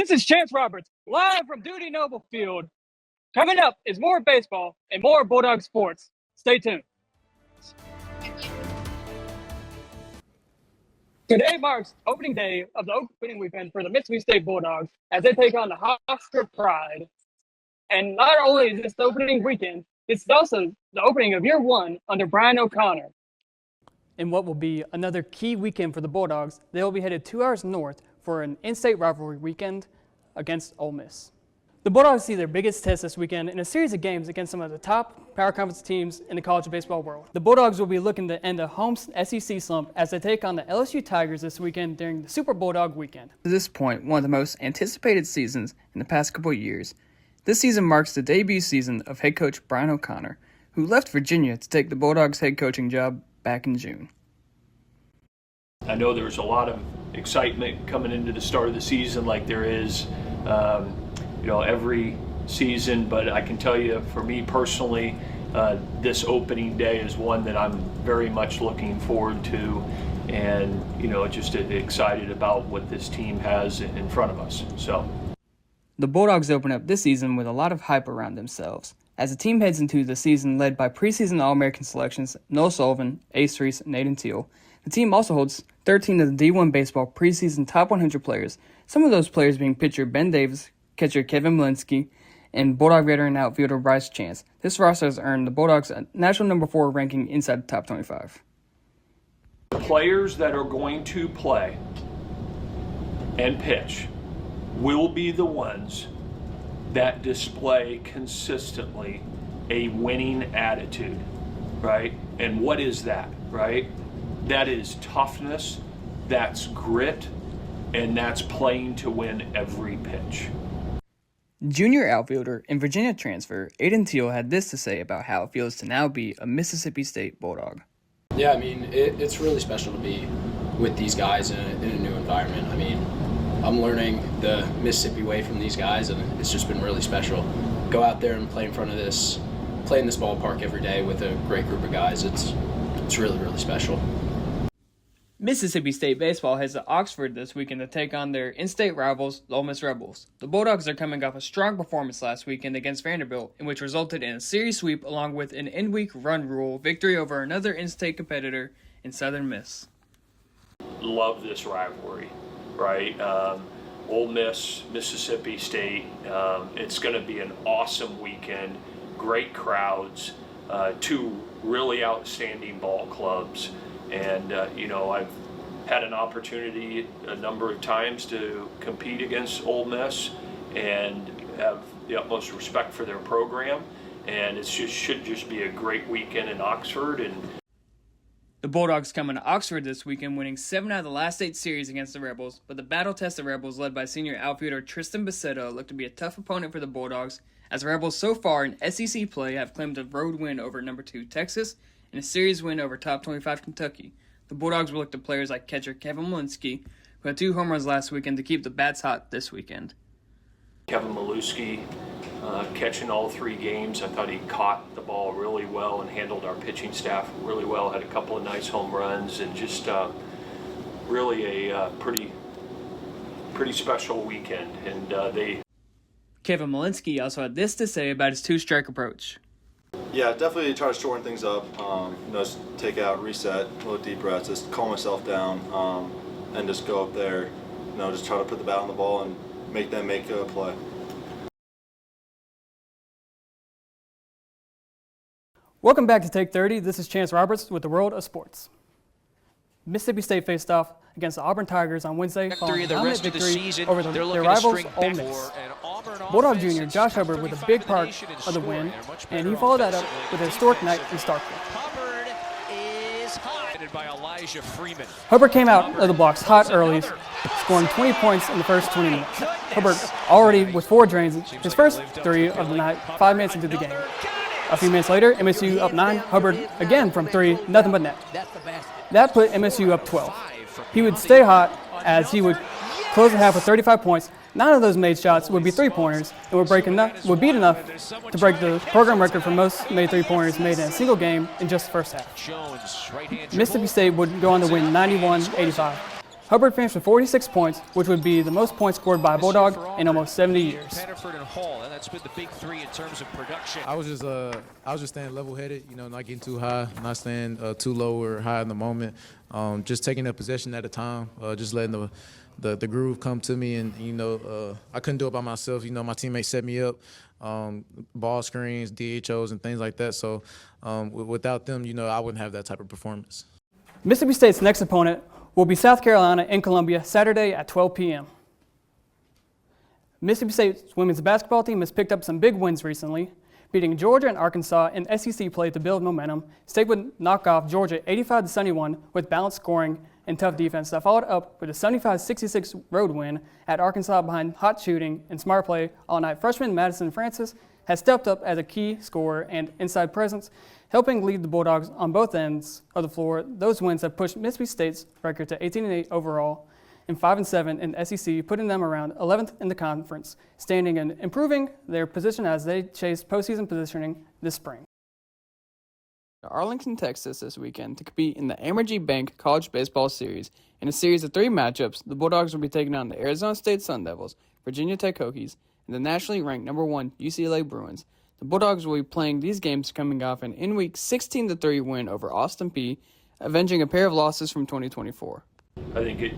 This is Chance Roberts, live from Dudy Noble Field. Coming up is more baseball and more Bulldog sports. Stay tuned. Today marks opening day of the opening weekend for the Mississippi State Bulldogs as they take on the Oscar Pride. And not only is this the opening weekend, it's also the opening of year one under Brian O'Connor. In what will be another key weekend for the Bulldogs, they will be headed 2 hours north for an in-state rivalry weekend against Ole Miss. The Bulldogs see their biggest test this weekend in a series of games against some of the top power conference teams in the college baseball world. The Bulldogs will be looking to end a home SEC slump as they take on the LSU Tigers this weekend during the Super Bulldog weekend. To this point, one of the most anticipated seasons in the past couple of years, this season marks the debut season of head coach Brian O'Connor, who left Virginia to take the Bulldogs head coaching job back in June. I know there's a lot of excitement coming into the start of the season like there is every season, but I can tell you for me personally, this opening day is one that I'm very much looking forward to and just excited about what this team has in front of us. So the Bulldogs open up this season with a lot of hype around themselves, as the team heads into the season led by preseason All-American selections Noah Sullivan, Ace Reese, and Nathan Teal. The team also holds 13 of the D1 Baseball preseason top 100 players, some of those players being pitcher Ben Davis, catcher Kevin Malinsky, and Bulldog veteran outfielder Bryce Chance. This roster has earned the Bulldogs a national number 4 ranking inside the top 25. The players that are going to play and pitch will be the ones that display consistently a winning attitude, right? And what is that, right? That is toughness, that's grit, and that's playing to win every pitch. Junior outfielder and Virginia transfer Aiden Teal had this to say about how it feels to now be a Mississippi State Bulldog. Yeah, I mean, it's really special to be with these guys in a new environment. I mean, I'm learning the Mississippi way from these guys, and it's just been really special. Go out there and play in this ballpark every day with a great group of guys. It's really, really special. Mississippi State baseball heads to Oxford this weekend to take on their in-state rivals, the Ole Miss Rebels. The Bulldogs are coming off a strong performance last weekend against Vanderbilt, in which resulted in a series sweep along with an in-week run rule victory over another in-state competitor in Southern Miss. Love this rivalry, right? Ole Miss, Mississippi State. It's going to be an awesome weekend. Great crowds, two really outstanding ball clubs. And, I've had an opportunity a number of times to compete against Ole Miss and have the utmost respect for their program. And it should just be a great weekend in Oxford. And the Bulldogs come into Oxford this weekend, winning 7 out of the last 8 series against the Rebels. But the battle-tested Rebels, led by senior outfielder Tristan Bassetta, look to be a tough opponent for the Bulldogs, as the Rebels so far in SEC play have claimed a road win over number 2 Texas and a series win over top 25 Kentucky. The Bulldogs will look to players like catcher Kevin Malinsky, who had 2 home runs last weekend, to keep the bats hot this weekend. Kevin Malinsky catching all 3 games. I thought he caught the ball really well and handled our pitching staff really well. Had a couple of nice home runs and just really a pretty special weekend. And Kevin Malinsky also had this to say about his 2-strike approach. Yeah, definitely try to shorten things up. Just take out, reset, a little deep breaths, just calm myself down, and just go up there. Just try to put the bat on the ball and make them make a play. Welcome back to Take 30. This is Chance Roberts with the World of Sports. Mississippi State faced off against the Auburn Tigers on Wednesday following a dominant victory over their rivals Ole Miss. Bulldog Jr. Josh Hubbard with a big part of the win, and he followed that up with a historic night in Starkville. Hubbard came out of the blocks hot early, scoring 20 points in the first 20 minutes. Hubbard already with 4 drains, his first 3 of the night, 5 minutes into the game. A few minutes later, MSU up 9, Hubbard again from 3, nothing but net. That put MSU up 12. He would stay hot as he would close the half with 35 points. 9 of those made shots would be 3-pointers and would beat enough to break the program record for most made 3-pointers made in a single game in just the first half. Mississippi State would go on to win 91-85. Hubbard finished with 46 points, which would be the most points scored by a Bulldog in almost 70 years. Pettiford and Hall, and that's been the big three in terms of production. I was just staying level-headed, not getting too high, not staying too low or high in the moment. Just taking a possession at a time, just letting the groove come to me, and I couldn't do it by myself. My teammates set me up, ball screens, DHOs, and things like that. So without them, I wouldn't have that type of performance. Mississippi State's next opponent will be South Carolina in Columbia Saturday at 12 p.m. Mississippi State's women's basketball team has picked up some big wins recently, beating Georgia and Arkansas in SEC play to build momentum. State would knock off Georgia 85-71 with balanced scoring and tough defense that followed up with a 75-66 road win at Arkansas behind hot shooting and smart play all night. Freshman Madison Francis has stepped up as a key scorer and inside presence, helping lead the Bulldogs on both ends of the floor. Those wins have pushed Mississippi State's record to 18-8 overall and 5-7 in the SEC, putting them around 11th in the conference, standing and improving their position as they chase postseason positioning this spring. To Arlington, Texas this weekend to compete in the Amegy Bank College Baseball Series. In a series of 3 matchups, the Bulldogs will be taking on the Arizona State Sun Devils, Virginia Tech Hokies, and the nationally ranked #1 UCLA Bruins. The Bulldogs will be playing these games coming off an in-week 16-3 win over Austin Peay, avenging a pair of losses from 2024. I think it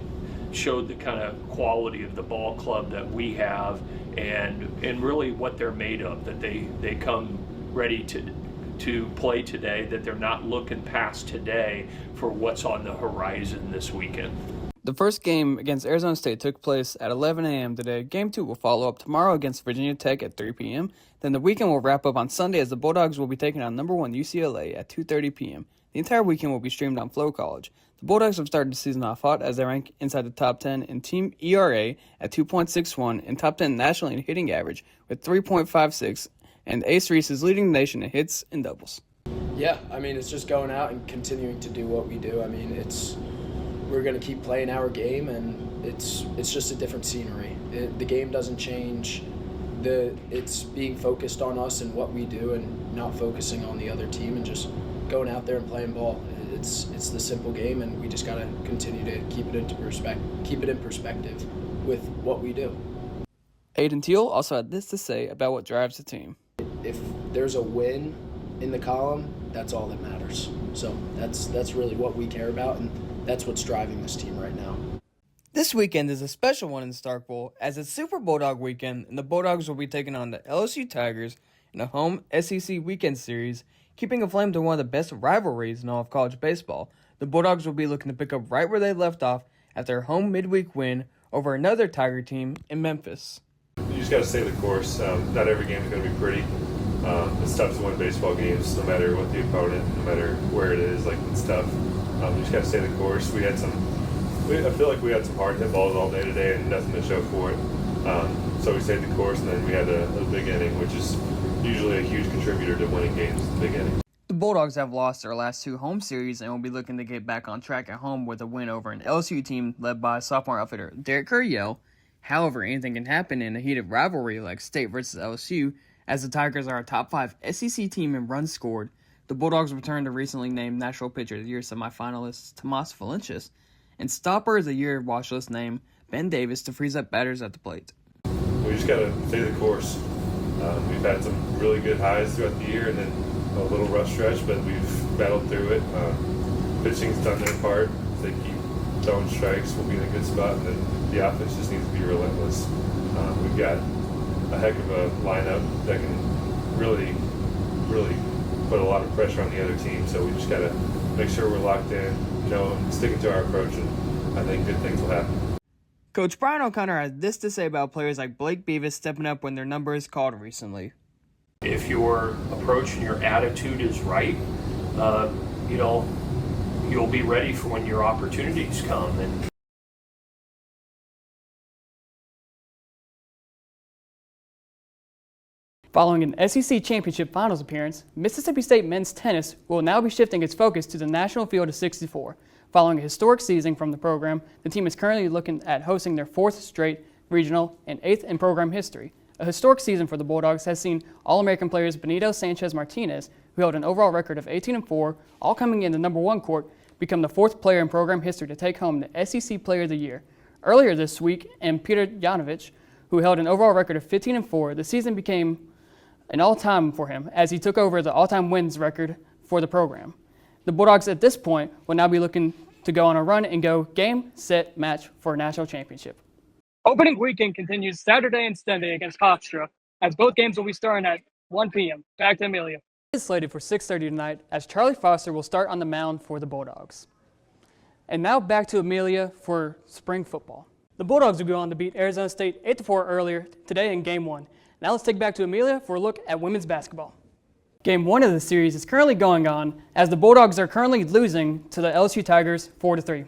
showed the kind of quality of the ball club that we have and really what they're made of, that they come ready to play today, that they're not looking past today for what's on the horizon this weekend. The first game against Arizona State took place at 11 a.m. today. Game 2 will follow up tomorrow against Virginia Tech at 3 p.m. Then the weekend will wrap up on Sunday as the Bulldogs will be taking on #1 UCLA at 2:30 p.m. The entire weekend will be streamed on Flow College. The Bulldogs have started the season off hot as they rank inside the top 10 in team ERA at 2.61 and top 10 nationally in hitting average with 3.56, and Ace Reese is leading the nation in hits and doubles. Yeah, it's just going out and continuing to do what we do. We're going to keep playing our game, and it's just a different scenery. The game doesn't change. It's being focused on us and what we do and not focusing on the other team and just going out there and playing ball. It's the simple game, and we just got to continue to keep it in perspective with what we do. Aiden Teal also had this to say about what drives the team. If there's a win in the column, that's all that matters. So that's really what we care about, and that's what's driving this team right now. This weekend is a special one in the Stark Bowl as it's Super Bulldog weekend, and the Bulldogs will be taking on the LSU Tigers in a home SEC weekend series, keeping aflame to one of the best rivalries in all of college baseball. The Bulldogs will be looking to pick up right where they left off after their home midweek win over another Tiger team in Memphis. You just got to stay the course. Not every game is going to be pretty. It's tough to win baseball games, no matter what the opponent, no matter where it is. It's tough. You just got to stay the course. I feel like we had some hard hit balls all day today and nothing to show for it. So we stayed the course, and then we had a big inning, which is usually a huge contributor to winning games, the big inning. The Bulldogs have lost their last 2 home series and will be looking to get back on track at home with a win over an LSU team led by sophomore outfitter Derek Curriell. However, anything can happen in a heated rivalry like State versus LSU, as the Tigers are a top 5 SEC team in runs scored. The Bulldogs return to recently named National Pitcher of the Year semifinalists Tomas Valencius and Stopper is a year watch list name Ben Davis to freeze up batters at the plate. We just got to stay the course. We've had some really good highs throughout the year and then a little rough stretch, but we've battled through it. Pitching's done their part. If they keep throwing strikes, we'll be in a good spot, and then the offense just needs to be relentless. We've got a heck of a lineup that can really put a lot of pressure on the other team, so we just got to make sure we're locked in, and sticking to our approach, and I think good things will happen. Coach Brian O'Connor has this to say about players like Blake Beavis stepping up when their number is called recently. If your approach and your attitude is right, you'll be ready for when your opportunities come. And Following an SEC Championship Finals appearance, Mississippi State men's tennis will now be shifting its focus to the National Field of 64. Following a historic season from the program, the team is currently looking at hosting their 4th straight regional and 8th in program history. A historic season for the Bulldogs has seen All-American players Benito Sanchez Martinez, who held an overall record of 18-4, all coming in the #1 court, become the 4th player in program history to take home the SEC Player of the Year. Earlier this week, and Peter Yanovich, who held an overall record of 15-4, the season became an all-time for him as he took over the all-time wins record for the program. The Bulldogs at this point will now be looking to go on a run and go game, set, match for a national championship. Opening weekend continues Saturday and Sunday against Hofstra, as both games will be starting at 1 p.m. Back to Amelia. It is slated for 6:30 tonight as Charlie Foster will start on the mound for the Bulldogs. And now back to Amelia for spring football. The Bulldogs will go on to beat Arizona State 8-4 earlier today in Game 1. Now let's take back to Amelia for a look at women's basketball. Game 1 of the series is currently going on as the Bulldogs are currently losing to the LSU Tigers 4-3.